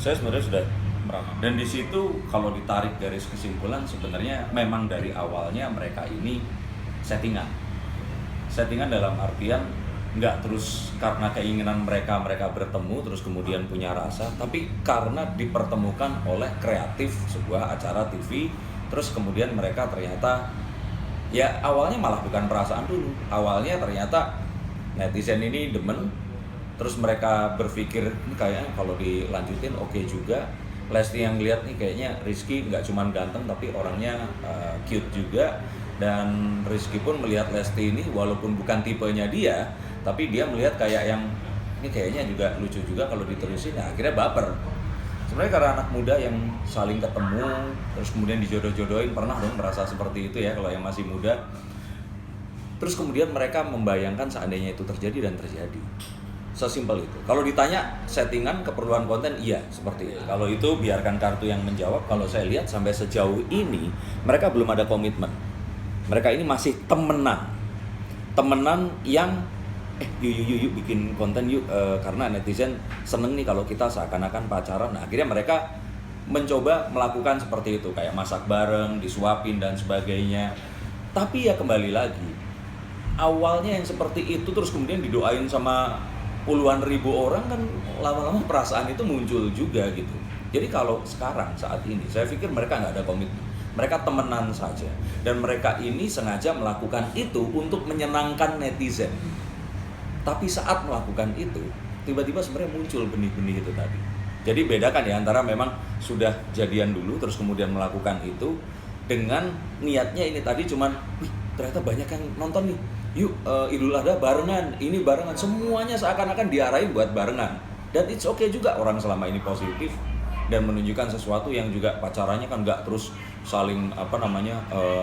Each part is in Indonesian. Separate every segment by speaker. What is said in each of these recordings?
Speaker 1: saya sebenarnya sudah meramal. Dan di situ kalau ditarik garis kesimpulan sebenarnya memang dari awalnya mereka ini settingan dalam artian nggak terus karena keinginan mereka bertemu terus kemudian punya rasa, tapi karena dipertemukan oleh kreatif sebuah acara TV, terus kemudian mereka ternyata ya awalnya malah bukan perasaan dulu, awalnya ternyata netizen ini demen, terus mereka berpikir ini kayaknya kalau dilanjutin oke juga. Lesti yang lihat nih kayaknya Rizky nggak cuma ganteng tapi orangnya cute juga, dan Rizky pun melihat Lesti ini walaupun bukan tipenya dia, tapi dia melihat kayak yang ini kayaknya juga lucu juga kalau diterusin. Nah, akhirnya baper. Sebenarnya karena anak muda yang saling ketemu terus kemudian dijodoh-jodohin, pernah dong merasa seperti itu ya kalau yang masih muda. Terus kemudian mereka membayangkan seandainya itu terjadi dan terjadi. Sesimpel itu. Kalau ditanya settingan keperluan konten, iya seperti itu. Kalau itu biarkan kartu yang menjawab. Kalau saya lihat sampai sejauh ini mereka belum ada komitmen. Mereka ini masih temenan yang yuk bikin konten yuk, karena netizen seneng nih kalau kita seakan-akan pacaran. Nah, akhirnya mereka mencoba melakukan seperti itu, kayak masak bareng, disuapin dan sebagainya. Tapi ya kembali lagi, awalnya yang seperti itu terus kemudian didoain sama puluhan ribu orang, kan lama-lama perasaan itu muncul juga gitu. Jadi kalau sekarang saat ini saya pikir mereka nggak ada komitmen, mereka temenan saja, dan mereka ini sengaja melakukan itu untuk menyenangkan netizen. Tapi saat melakukan itu tiba-tiba sebenarnya muncul benih-benih itu tadi. Jadi bedakan ya antara memang sudah jadian dulu terus kemudian melakukan itu dengan niatnya ini tadi cuman ternyata banyak yang nonton nih, yuk Idul Adha barengan, ini barengan, semuanya seakan-akan diarahin buat barengan. Dan it's okay juga orang selama ini positif dan menunjukkan sesuatu yang juga pacarannya kan nggak terus saling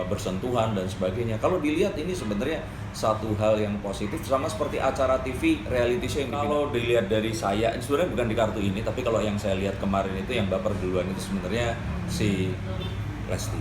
Speaker 1: bersentuhan dan sebagainya. Kalau dilihat ini sebenarnya satu hal yang positif, sama seperti acara TV reality show yang kalau dilihat dari saya, sebenarnya bukan di kartu ini, tapi kalau yang saya lihat kemarin itu yang baper duluan itu sebenarnya si Lesti.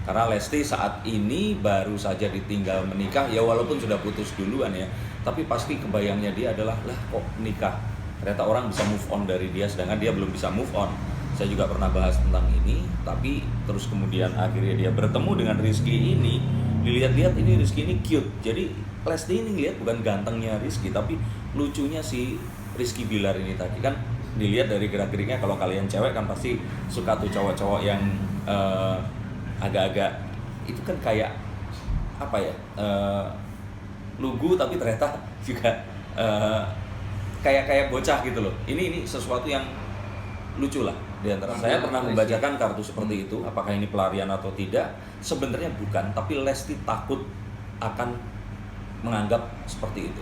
Speaker 1: Karena Lesti saat ini baru saja ditinggal menikah, ya walaupun sudah putus duluan ya, tapi pasti kebayangnya dia adalah lah kok nikah, ternyata orang bisa move on dari dia sedangkan dia belum bisa move on. Saya juga pernah bahas tentang ini, tapi terus kemudian akhirnya dia bertemu dengan Rizky ini, dilihat-lihat ini Rizky ini cute. Jadi Lesti ini lihat bukan gantengnya Rizky, tapi lucunya si Rizky Bilar ini tadi. Kan dilihat dari gerak-geriknya, kalau kalian cewek kan pasti suka tuh cowok-cowok yang agak-agak itu kan kayak apa ya, lugu tapi ternyata juga kayak bocah gitu loh. Ini sesuatu yang lucu lah di antara. Saya pernah membacakan kartu seperti itu, apakah ini pelarian atau tidak? Sebenarnya bukan, tapi Lesti takut akan menganggap seperti itu.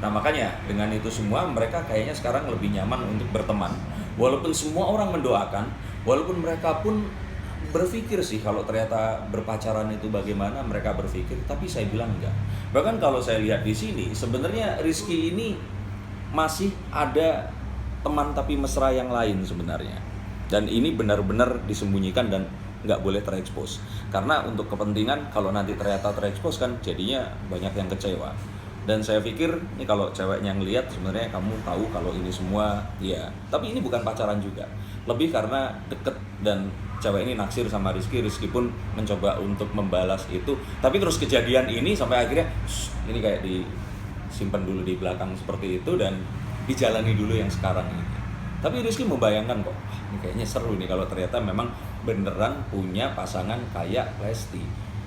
Speaker 1: Nah, makanya dengan itu semua mereka kayaknya sekarang lebih nyaman untuk berteman. Walaupun semua orang mendoakan, walaupun mereka pun berpikir sih kalau ternyata berpacaran itu bagaimana, mereka berpikir, tapi saya bilang enggak. Bahkan kalau saya lihat di sini sebenarnya Rizky ini masih ada teman tapi mesra yang lain sebenarnya, dan ini benar-benar disembunyikan dan nggak boleh terekspos, karena untuk kepentingan kalau nanti ternyata terekspos kan jadinya banyak yang kecewa. Dan saya pikir ini kalau ceweknya yang lihat sebenarnya kamu tahu kalau ini semua ya, tapi ini bukan pacaran juga, lebih karena deket dan cewek ini naksir sama Rizky pun mencoba untuk membalas itu, tapi terus kejadian ini sampai akhirnya ini kayak disimpan dulu di belakang seperti itu dan dijalani dulu yang sekarang ini. Tapi Rizky membayangkan kok, ini kayaknya seru nih kalau ternyata memang beneran punya pasangan kayak Lesti.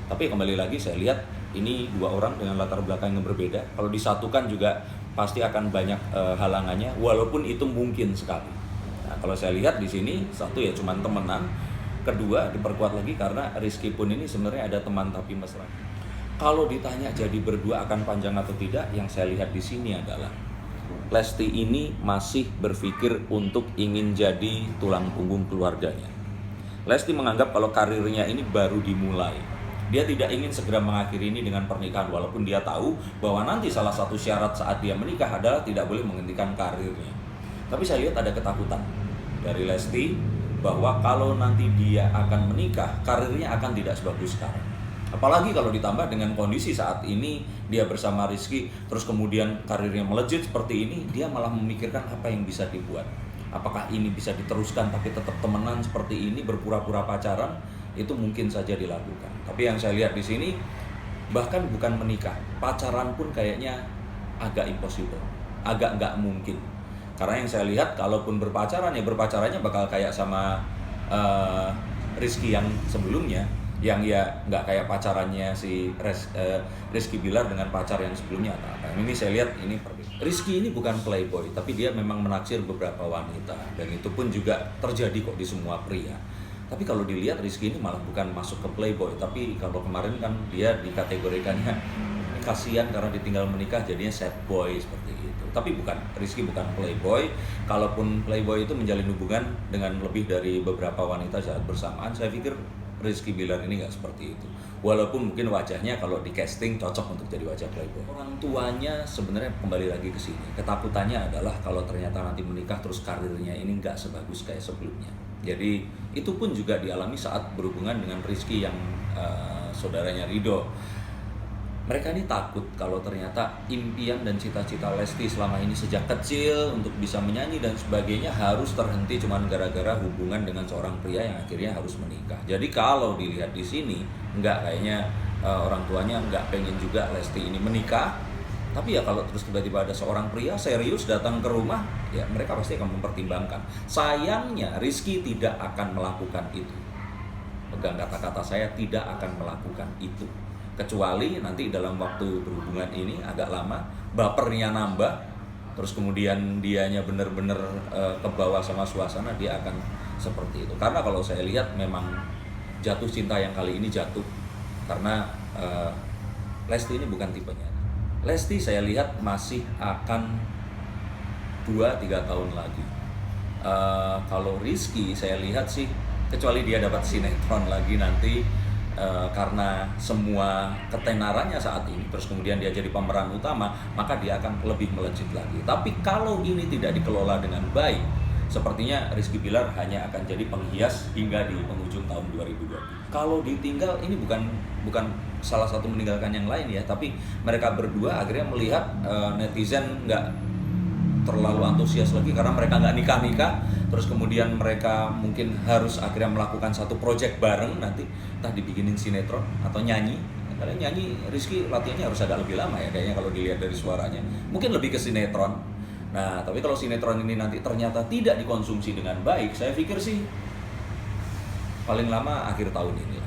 Speaker 1: Tapi kembali lagi saya lihat ini dua orang dengan latar belakang yang berbeda. Kalau disatukan juga pasti akan banyak halangannya, walaupun itu mungkin sekali. Nah, kalau saya lihat di sini satu ya cuman temenan, kedua diperkuat lagi karena Rizky pun ini sebenarnya ada teman tapi mesra. Kalau ditanya jadi berdua akan panjang atau tidak, yang saya lihat di sini adalah Lesti ini masih berpikir untuk ingin jadi tulang punggung keluarganya. Lesti menganggap kalau karirnya ini baru dimulai. Dia tidak ingin segera mengakhiri ini dengan pernikahan, walaupun dia tahu bahwa nanti salah satu syarat saat dia menikah adalah tidak boleh menghentikan karirnya. Tapi saya lihat ada ketakutan dari Lesti bahwa kalau nanti dia akan menikah, karirnya akan tidak sebagus sekarang. Apalagi kalau ditambah dengan kondisi saat ini dia bersama Rizky, terus kemudian karirnya melejit seperti ini, dia malah memikirkan apa yang bisa dibuat. Apakah ini bisa diteruskan tapi tetap temenan seperti ini, berpura-pura pacaran, itu mungkin saja dilakukan. Tapi yang saya lihat di sini, bahkan bukan menikah, pacaran pun kayaknya agak impossible, agak nggak mungkin. Karena yang saya lihat, kalaupun berpacaran, ya berpacarannya bakal kayak sama Rizky yang sebelumnya, yang ya nggak kayak pacarannya si Rizky Billar dengan pacar yang sebelumnya atau apa. Ini saya lihat ini perbedaan. Rizky ini bukan playboy, tapi dia memang menaksir beberapa wanita, dan itu pun juga terjadi kok di semua pria. Tapi kalau dilihat Rizky ini malah bukan masuk ke playboy, tapi kalau kemarin kan dia dikategorikannya kasihan karena ditinggal menikah jadinya sad boy seperti itu. Tapi bukan, Rizky bukan playboy. Kalaupun playboy itu menjalin hubungan dengan lebih dari beberapa wanita saat bersamaan, saya pikir Rizky Billar ini nggak seperti itu. Walaupun mungkin wajahnya kalau di casting cocok untuk jadi wajah playboy. Orang tuanya sebenarnya kembali lagi ke sini. Ketakutannya adalah kalau ternyata nanti menikah terus karirnya ini nggak sebagus kayak sebelumnya. Jadi itu pun juga dialami saat berhubungan dengan Rizky yang saudaranya Ridho. Mereka ini takut kalau ternyata impian dan cita-cita Lesti selama ini sejak kecil untuk bisa menyanyi dan sebagainya harus terhenti cuman gara-gara hubungan dengan seorang pria yang akhirnya harus menikah. Jadi kalau dilihat di sini, kayaknya orang tuanya nggak pengen juga Lesti ini menikah. Tapi ya kalau terus tiba-tiba ada seorang pria serius datang ke rumah, ya mereka pasti akan mempertimbangkan. Sayangnya Rizky tidak akan melakukan itu. Pegang kata-kata saya, tidak akan melakukan itu. Kecuali nanti dalam waktu berhubungan ini agak lama, bapernya nambah, terus kemudian dianya benar-benar kebawa sama suasana, dia akan seperti itu. Karena kalau saya lihat memang jatuh cinta yang kali ini jatuh karena Lesti ini bukan tipenya. Lesti saya lihat masih akan 2-3 tahun lagi. Kalau Rizky saya lihat sih, kecuali dia dapat sinetron lagi nanti, karena semua ketenarannya saat ini, terus kemudian dia jadi pemeran utama, maka dia akan lebih melejit lagi. Tapi kalau ini tidak dikelola dengan baik, sepertinya Rizky Billar hanya akan jadi penghias hingga di penghujung tahun 2020. Kalau ditinggal, ini bukan salah satu meninggalkan yang lain ya, tapi mereka berdua akhirnya melihat netizen nggak terlalu antusias lagi karena mereka nggak nikah-nikah, terus kemudian mereka mungkin harus akhirnya melakukan satu project bareng, nanti entah dibikinin sinetron atau nyanyi. Karena nyanyi Rizky latihannya harus agak lebih lama ya kayaknya kalau dilihat dari suaranya, mungkin lebih ke sinetron. Nah tapi kalau sinetron ini nanti ternyata tidak dikonsumsi dengan baik, saya pikir sih paling lama akhir tahun ini.